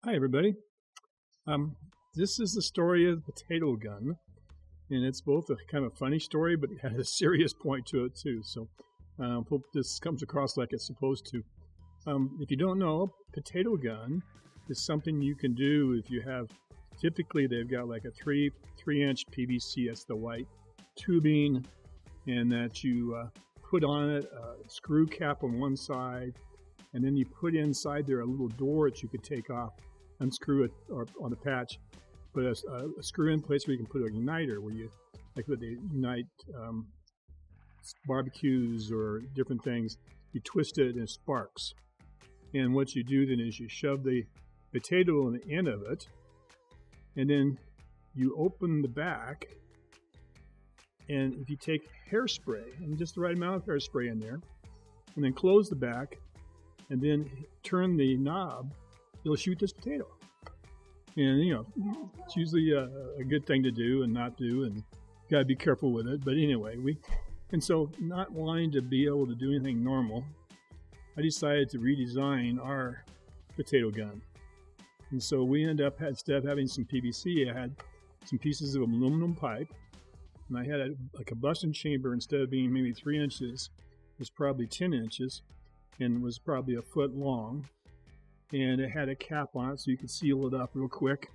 Hi, everybody. Um, this is the story of the potato gun, and it's both a kind of funny story, but it has a serious point to it too. So, hope this comes across like it's supposed to. If you don't know, potato gun is something you can do if you have. Typically, they've got like a three-inch PVC. That's the white tubing, and that you put on it a screw cap on one side, and then you put inside there a little door that you could take off, unscrew it or on the patch, put a screw in place where you can put a igniter where you like when they ignite barbecues or different things. You twist it and it sparks. And what you do then is you shove the potato on the end of it, and then you open the back. And if you take hairspray, and just the right amount of hairspray in there, and then close the back, and then turn the knob, you'll shoot this potato. And, it's usually a good thing to do and not do, and you got to be careful with it. But anyway, so not wanting to be able to do anything normal, I decided to redesign our potato gun. And so we ended up, instead of having some PVC, I had some pieces of aluminum pipe, and I had a combustion chamber. Instead of being maybe 3 inches, it was probably 10 inches, and was probably a foot long, and it had a cap on it so you could seal it up real quick,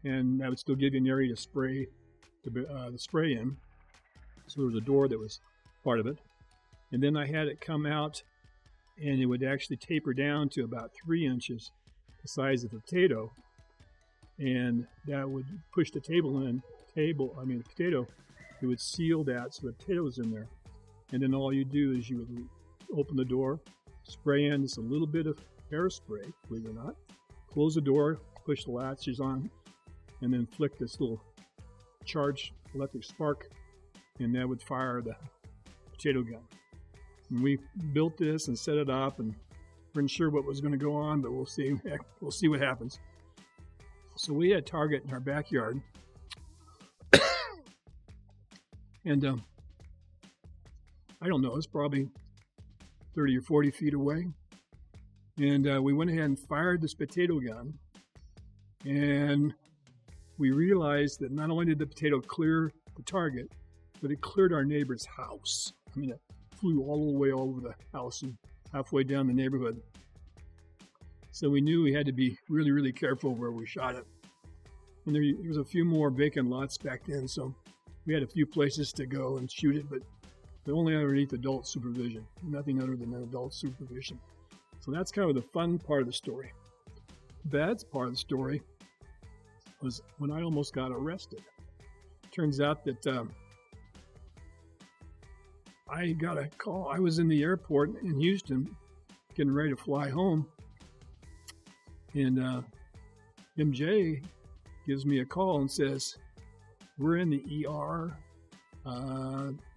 and that would still give you an area to spray the spray in. So there was a door that was part of it, and then I had it come out, and it would actually taper down to about 3 inches, the size of the potato, and that would push the the potato. It would seal that so the potato was in there, and then all you do is you would open the door, spray in just a little bit of hairspray, believe it or not, close the door, push the latches on, and then flick this little charged electric spark, and that would fire the potato gun. And we built this and set it up, and weren't sure what was going to go on, but we'll see. We'll see what happens. So we had a target in our backyard, and I don't know, it's probably 30 or 40 feet away. And we went ahead and fired this potato gun. And we realized that not only did the potato clear the target, but it cleared our neighbor's house. I mean, it flew all the way over the house and halfway down the neighborhood. So we knew we had to be really, really careful where we shot it. And there was a few more vacant lots back then, so we had a few places to go and shoot it, but only underneath adult supervision, nothing other than adult supervision. So that's kind of the fun part of the story. The bad part of the story was when I almost got arrested. Turns out that I got a call. I was in the airport in Houston getting ready to fly home, and MJ gives me a call and says, "We're in the ER.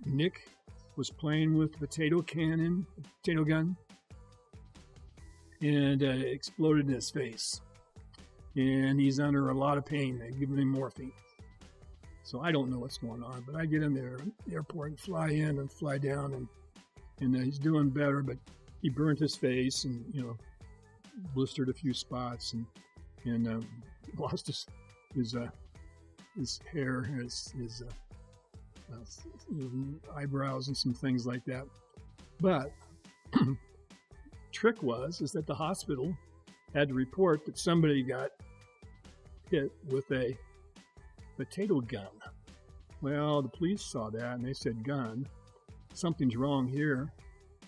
Nick was playing with the potato gun, and it exploded in his face. And he's under a lot of pain. They've given him morphine." So I don't know what's going on, but I get in there at the airport and fly in and fly down, and he's doing better, but he burnt his face and, blistered a few spots and lost his hair, his eyebrows and some things like that. But trick is that the hospital had to report that somebody got hit with a potato gun. Well, the police saw that and they said, "Gun, something's wrong here."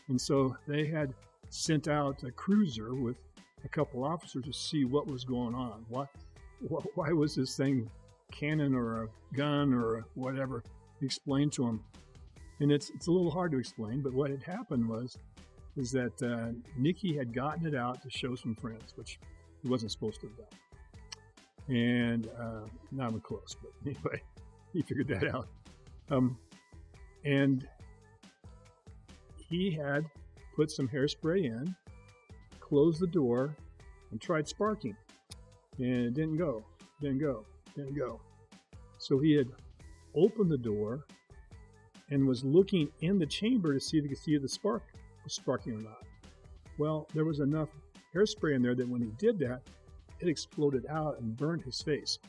And so they had sent out a cruiser with a couple officers to see what was going on. Why was this thing cannon or a gun or whatever? Explained to them. And it's a little hard to explain, but what had happened is that Nicky had gotten it out to show some friends, which he wasn't supposed to have done. And not even close, but anyway, he figured that out. And he had put some hairspray in, closed the door, and tried sparking. And it didn't go. So he had opened the door and was looking in the chamber to see if he could see if the spark was sparking or not. Well, there was enough hairspray in there that when he did that, it exploded out and burned his face.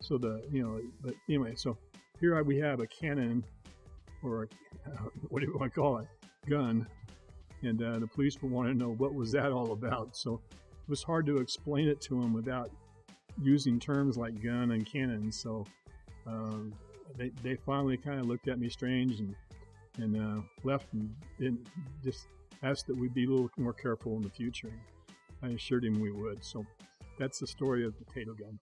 So but anyway, so here we have a cannon, or what do you want to call it, gun, and the police wanted to know what was that all about. So it was hard to explain it to them without using terms like gun and cannon. So they finally kind of looked at me strange and left, and didn't, just asked that we be a little more careful in the future. I assured him we would. So that's the story of the potato gun.